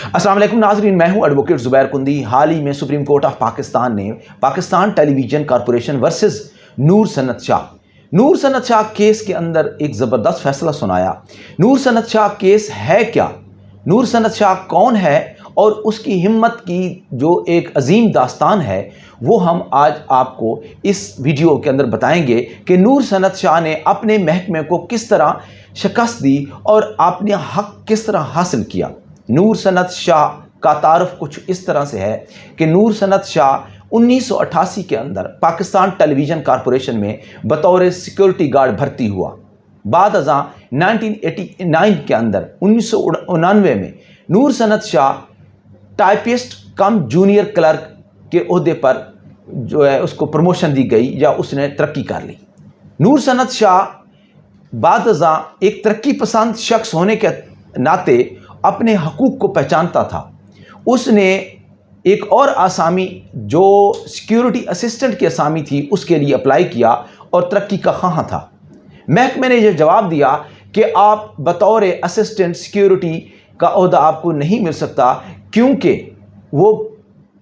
अस्सलाम वालेकुम नाज़रीन, मैं हूं एडवोकेट ज़ुबैर कुंदी। हाल ही में सुप्रीम कोर्ट ऑफ पाकिस्तान ने पाकिस्तान टेलीविज़न कॉरपोरेशन वर्सेस नूर सन्नत शाह केस के अंदर एक ज़बरदस्त फैसला सुनाया। नूर सन्नत शाह केस है क्या, नूर सन्नत शाह कौन है और उसकी हिम्मत की जो एक अजीम दास्तान है वो हम आज आपको इस वीडियो के अंदर बताएंगे कि नूर सन्नत शाह ने अपने महकमे को किस तरह शिकस्त दी और अपने हक किस तरह हासिल किया। नूर सन्नत शाह का तारुफ कुछ इस तरह से है कि नूर सन्नत शाह 1988 के अंदर पाकिस्तान टेलीविज़न कॉरपोरेशन में बतौर सिक्योरिटी गार्ड भर्ती हुआ। बाद अज़ां 1989 के अंदर 1999 में नूर सन्नत शाह टाइपिस्ट कम जूनियर क्लर्क के ओहदे पर जो है उसको प्रमोशन दी गई या उसने तरक्की कर ली। नूर सन्नत शाह बाद अज़ां एक तरक्की पसंद शख्स होने के नाते अपने हकूक़ को पहचानता था। उसने एक और आसामी जो सिक्योरिटी असिस्टेंट की आसामी थी उसके लिए अप्लाई किया और तरक्की का ख़्वाह था। महकमे ने यह जवाब दिया कि आप बतौर असिस्टेंट सिक्योरिटी का ओहदा आपको नहीं मिल सकता क्योंकि वो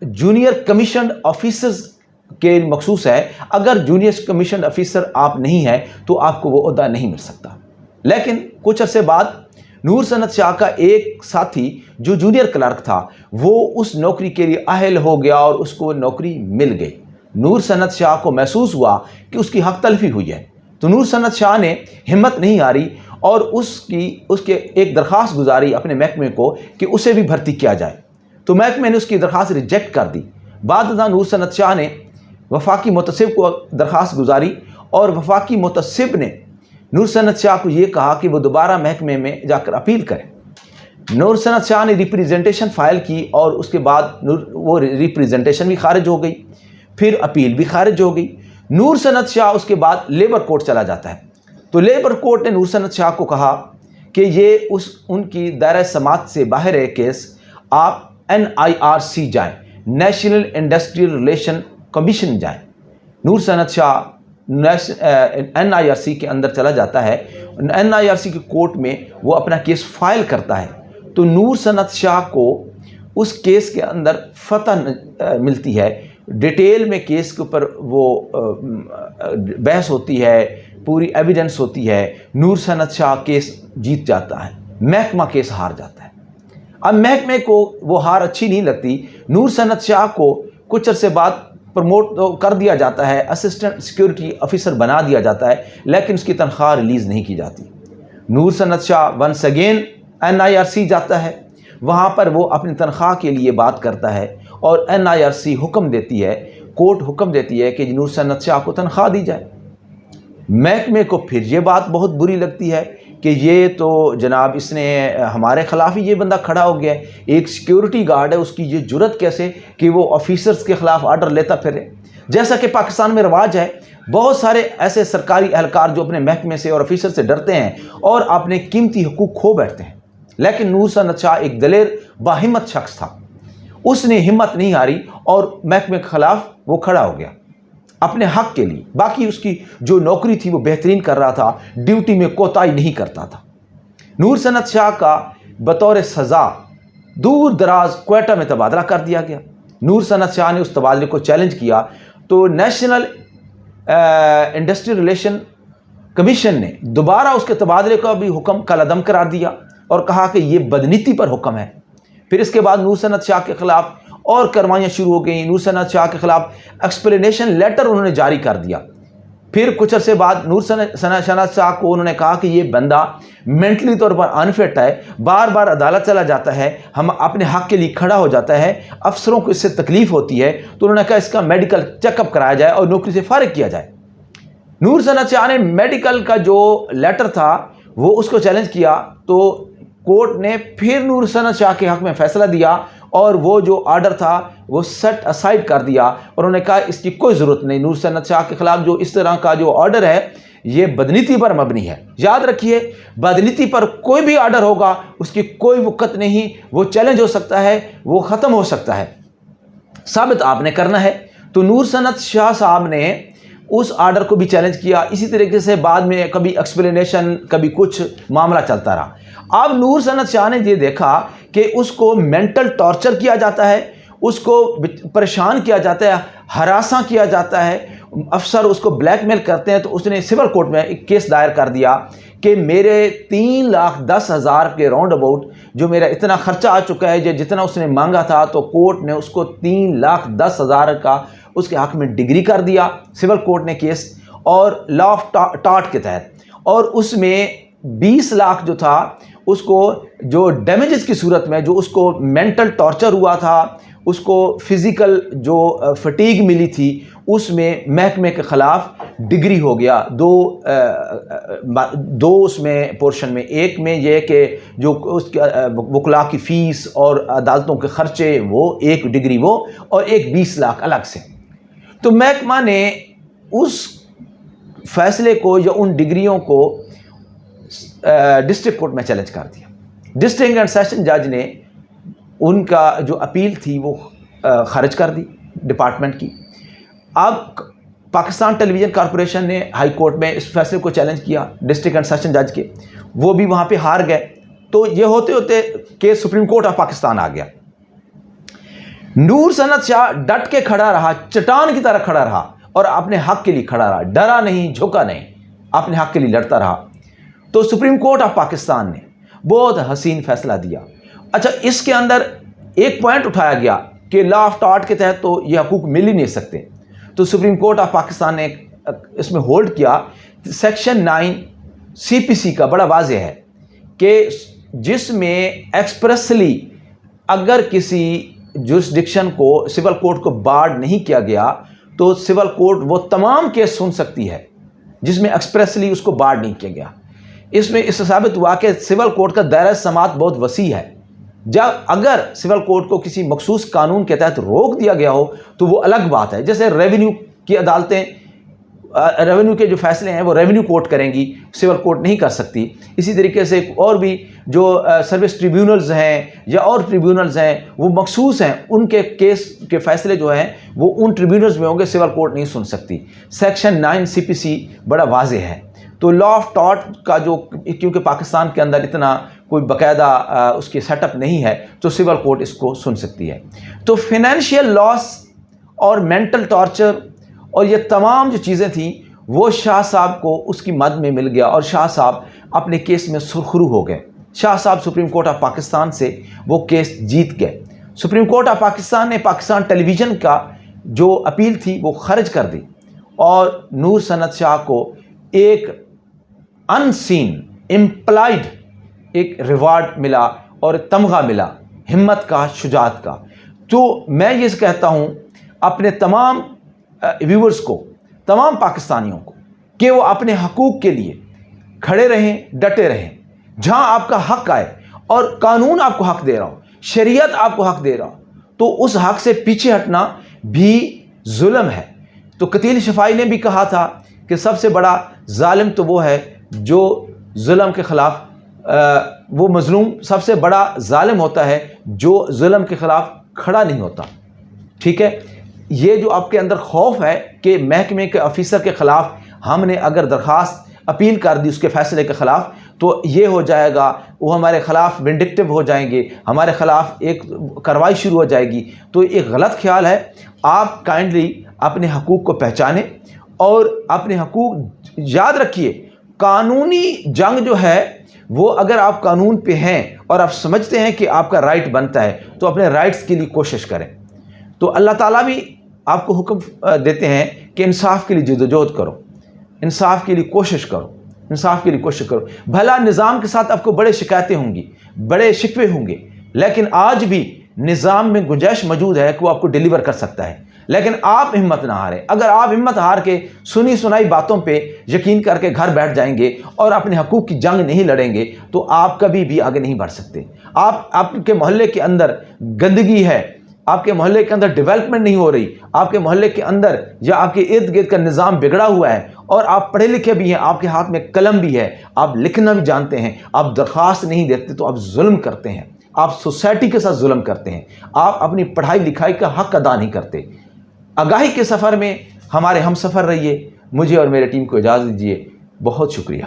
जूनियर कमीशन ऑफिसर्स के मखसूस है। अगर जूनियर कमीशन ऑफिसर आप नहीं हैं तो आपको वो ओहदा नहीं मिल सकता। लेकिन कुछ अरसे बाद नूर सन्नत शाह का एक साथी जो जूनियर क्लर्क था वो उस नौकरी के लिए अहल हो गया और उसको नौकरी मिल गई। नूर सन्नत शाह को महसूस हुआ कि उसकी हक तलफी हुई है, तो नूर सन्नत शाह ने हिम्मत नहीं हारी और उसके एक दरख्वास्त गुजारी अपने महकमे को कि उसे भी भर्ती किया जाए। तो महकमे ने उसकी दरख्वास्त रिजेक्ट कर दी। बाद नूर सन्नत शाह ने वफाकी मुतसिब को दरख्वास्त गुजारी और वफाकी मुतसिब ने नूर सन्नत शाह को ये कहा कि वो दोबारा महकमे में जाकर अपील करें। नूर सन्नत शाह ने रिप्रेजेंटेशन फ़ाइल की और उसके बाद वो रिप्रेजेंटेशन भी खारिज हो गई, फिर अपील भी खारिज हो गई। नूर सन्नत शाह उसके बाद लेबर कोर्ट चला जाता है। तो लेबर कोर्ट ने नूर सन्नत शाह को कहा कि ये उनकी दायरा समात से बाहर है केस, आप NIRC जाएँ, नेशनल इंडस्ट्रियल रिलेशन कमीशन जाएँ। नूर सन्नत शाह NIRC के अंदर चला जाता है। NIRC के कोर्ट में वो अपना केस फाइल करता है। तो नूर सन्नत शाह को उस केस के अंदर फतह मिलती है। डिटेल में केस के ऊपर वो बहस होती है, पूरी एविडेंस होती है। नूर सन्नत शाह केस जीत जाता है, महकमा केस हार जाता है। अब महकमे को वो हार अच्छी नहीं लगती। नूर सन्नत शाह को कुछ अरसे बाद प्रमोट तो कर दिया जाता है, असिस्टेंट सिक्योरिटी ऑफिसर बना दिया जाता है, लेकिन उसकी तनख्वाह रिलीज़ नहीं की जाती। नूर सन्नत शाह वंस अगेन NIRC जाता है। वहाँ पर वो अपनी तनख्वाह के लिए बात करता है और NIRC हुक्म देती है, कोर्ट हुक्म देती है कि नूर सन्नत शाह को तनख्वाह दी जाए। महकमे को फिर ये बात बहुत बुरी लगती है कि ये तो जनाब इसने हमारे ख़िलाफ़ ही ये बंदा खड़ा हो गया है। एक सिक्योरिटी गार्ड है, उसकी ये जुर्रत कैसे कि वो ऑफिसर्स के ख़िलाफ़ आर्डर लेता फिरे। जैसा कि पाकिस्तान में रवाज है, बहुत सारे ऐसे सरकारी एहलकार जो अपने महकमे से और ऑफिसर से डरते हैं और अपने कीमती हकूक़ खो बैठते हैं। लेकिन नूर सन्नत शाह एक दलेर बाहिम्मत शख्स था। उसने हिम्मत नहीं हारी और महकमे के ख़िलाफ़ वो खड़ा हो गया अपने हक के लिए। बाकी उसकी जो नौकरी थी वो बेहतरीन कर रहा था, ड्यूटी में कोताही नहीं करता था। नूर सन्नत शाह का बतौर सज़ा दूर दराज क्वेटा में तबादला कर दिया गया। नूर सन्नत शाह ने उस तबादले को चैलेंज किया तो नेशनल इंडस्ट्रियल रिलेशन कमीशन ने दोबारा उसके तबादले का भी हुक्म कलअदम करार दिया और कहा कि ये बदनीति पर हुक्म है। फिर इसके बाद नूर सन्नत शाह के ख़िलाफ़ और कार्रवाइयाँ शुरू हो गई। नूर सन्नत शाह के ख़िलाफ़ एक्सप्लेनेशन लेटर उन्होंने जारी कर दिया। फिर कुछ अरसे बाद नूर सन्नत शाह को उन्होंने कहा कि ये बंदा मेंटली तौर पर अनफिट है, बार बार अदालत चला जाता है, हम अपने हक़ के लिए खड़ा हो जाता है, अफसरों को इससे तकलीफ़ होती है। तो उन्होंने कहा इसका मेडिकल चेकअप कराया जाए और नौकरी से फ़ारिग किया जाए। नूर सन्नत शाह ने मेडिकल का जो लेटर था वो उसको चैलेंज किया तो कोर्ट ने फिर नूर सन्नत शाह के हक़ में फ़ैसला दिया और वो जो आर्डर था वो सेट असाइड कर दिया और उन्होंने कहा इसकी कोई ज़रूरत नहीं। नूर सन्नत शाह के ख़िलाफ़ जो इस तरह का जो आर्डर है ये बदनीति पर मबनी है। याद रखिए, बदनीति पर कोई भी आर्डर होगा उसकी कोई वक़्त नहीं, वो चैलेंज हो सकता है, वो ख़त्म हो सकता है। साबित आपने करना है। तो नूर सन्नत शाह साहब ने उस आर्डर को भी चैलेंज किया। इसी तरीके से बाद में कभी एक्सप्लेनेशन, कभी कुछ मामला चलता रहा। अब नूर सन्नत शाह ने ये देखा कि उसको मेंटल टॉर्चर किया जाता है, उसको परेशान किया जाता है, हरासा किया जाता है, अफसर उसको ब्लैकमेल करते हैं। तो उसने सिविल कोर्ट में एक केस दायर कर दिया कि मेरे 3,10,000 के राउंड अबाउट जो मेरा इतना खर्चा आ चुका है, जितना उसने मांगा था, तो कोर्ट ने उसको 3,10,000 का उसके हक में डिग्री कर दिया, सिविल कोर्ट ने केस, और लॉ ऑफ टॉर्ट के तहत। और उसमें 20 लाख जो था उसको जो डैमेजेस की सूरत में, जो उसको मेंटल टॉर्चर हुआ था, उसको फिज़िकल जो फटीग मिली थी, उसमें महकमे के ख़िलाफ़ डिग्री हो गया। दो उसमें पोर्शन में, एक में यह कि जो उसके वकला की फ़ीस और अदालतों के ख़र्चे वो एक डिग्री वो, और एक 20 लाख अलग से। तो महकमा ने उस फैसले को या उन डिग्रियों को डिस्ट्रिक्ट कोर्ट में चैलेंज कर दिया। डिस्ट्रिक्ट एंड सेशन जज ने उनका जो अपील थी वो खारिज कर दी डिपार्टमेंट की। अब पाकिस्तान टेलीविज़न कॉरपोरेशन ने हाई कोर्ट में इस फैसले को चैलेंज किया डिस्ट्रिक्ट एंड सेशन जज के, वो भी वहाँ पे हार गए। तो ये होते होते case supreme court of Pakistan आ गया। नूर सन्नत शाह डट के खड़ा रहा, चट्टान की तरह खड़ा रहा और अपने हक के लिए खड़ा रहा, डरा नहीं, झुका नहीं, अपने हक के लिए लड़ता रहा। तो सुप्रीम कोर्ट ऑफ पाकिस्तान ने बहुत हसीन फैसला दिया। अच्छा, इसके अंदर एक पॉइंट उठाया गया कि लॉ ऑफ टॉर्ट के तहत तो ये हकूक मिल ही नहीं सकते। तो सुप्रीम कोर्ट ऑफ पाकिस्तान ने इसमें होल्ड किया, सेक्शन 9 CPC का बड़ा वाज़ेह है कि जिसमें एक्सप्रेसली अगर किसी जुरिस्डिक्शन को, सिविल कोर्ट को बार्ड नहीं किया गया, तो सिविल कोर्ट वो तमाम केस सुन सकती है जिसमें एक्सप्रेसली उसको बार्ड नहीं किया गया। इसमें इससे साबित हुआ कि सिविल कोर्ट का दायरा समात बहुत वसी है। जब अगर सिविल कोर्ट को किसी मखसूस कानून के तहत रोक दिया गया हो तो वो अलग बात है। जैसे रेवेन्यू की अदालतें, रेवेन्यू के जो फैसले हैं वो रेवेन्यू कोर्ट करेंगी, सिविल कोर्ट नहीं कर सकती। इसी तरीके से और भी जो सर्विस ट्रिब्यूनल्स हैं या और ट्रिब्यूनल्स हैं वो मखसूस हैं, उनके केस के फैसले जो हैं वो उन ट्रिब्यूनल्स में होंगे, सिविल कोर्ट नहीं सुन सकती। सेक्शन 9 CPC बड़ा वाज़ेह है। तो लॉ ऑफ टॉर्ट का जो, क्योंकि पाकिस्तान के अंदर इतना कोई बाकायदा उसकी सेटअप नहीं है, तो सिविल कोर्ट इसको सुन सकती है। तो फाइनेंशियल लॉस और मेंटल टॉर्चर और ये तमाम जो चीज़ें थीं वो शाह साहब को उसकी मद में मिल गया और शाह साहब अपने केस में सुरखरू हो गए। शाह साहब सुप्रीम कोर्ट ऑफ पाकिस्तान से वो केस जीत गए। सुप्रीम कोर्ट ऑफ पाकिस्तान ने पाकिस्तान टेलीविज़न का जो अपील थी वो खारिज कर दी और नूर सन्नत शाह को एक अनसीन, इम्प्लाइड एक रिवार्ड मिला और तमगा मिला, हिम्मत का, शुजात का। तो मैं ये कहता हूँ अपने तमाम व्यूअर्स को, तमाम पाकिस्तानियों को, कि वो अपने हकूक़ के लिए खड़े रहें, डटे रहें। जहाँ आपका हक आए और कानून आपको हक दे रहा हो, शरीयत आपको हक दे रहा हो, तो उस हक से पीछे हटना भी जुल्म है। तो कतील शफाई ने भी कहा था कि सबसे बड़ा जालिम तो वो है जो जुल्म के ख़िलाफ़, वो मज़लूम सबसे बड़ा जालिम होता है जो जुल्म के ख़िलाफ़ खड़ा नहीं होता। ठीक है, ये जो आपके अंदर खौफ है कि महकमे के ऑफिसर के ख़िलाफ़ हमने अगर दरख्वास्त अपील कर दी उसके फ़ैसले के ख़िलाफ़, तो ये हो जाएगा, वो हमारे ख़िलाफ़ विंडिक्टिव हो जाएंगे, हमारे ख़िलाफ़ एक कार्रवाई शुरू हो जाएगी। तो एक गलत ख्याल है। आप काइंडली अपने हकूक़ को पहचानें और अपने हकूक़ याद रखिए। कानूनी जंग जो है वो, अगर आप कानून पे हैं और आप समझते हैं कि आपका राइट बनता है, तो अपने राइट्स के लिए कोशिश करें। तो अल्लाह ताला भी आपको हुक्म देते हैं कि इंसाफ के लिए जद्दोजहद करो, इंसाफ के लिए कोशिश करो, इंसाफ के लिए कोशिश करो। भला निज़ाम के साथ आपको बड़े शिकायतें होंगी, बड़े शिकवे होंगे, लेकिन आज भी निज़ाम में गुंजाइश मौजूद है कि वो आपको डिलीवर कर सकता है। लेकिन आप हिम्मत ना हारें। अगर आप हिम्मत हार के सुनी सुनाई बातों पे यकीन करके घर बैठ जाएंगे और अपने हकूक़ की जंग नहीं लड़ेंगे, तो आप कभी भी आगे नहीं बढ़ सकते। आपके मोहल्ले के अंदर गंदगी है, आपके मोहल्ले के अंदर डेवलपमेंट नहीं हो रही, आपके मोहल्ले के अंदर या आपके इर्द गिर्द का निज़ाम बिगड़ा हुआ है और आप पढ़े लिखे भी हैं, आपके हाथ में कलम भी है, आप लिखना भी जानते हैं, आप दरख्वास्त नहीं देते, तो आप जुल्म करते हैं, आप सोसाइटी के साथ जुल्म करते हैं, आप अपनी पढ़ाई लिखाई का हक अदा नहीं करते। आगाही के सफ़र में हमारे हम सफ़र रहिए, مجھے اور میرے ٹیم کو اجازت دیجیے، بہت شکریہ.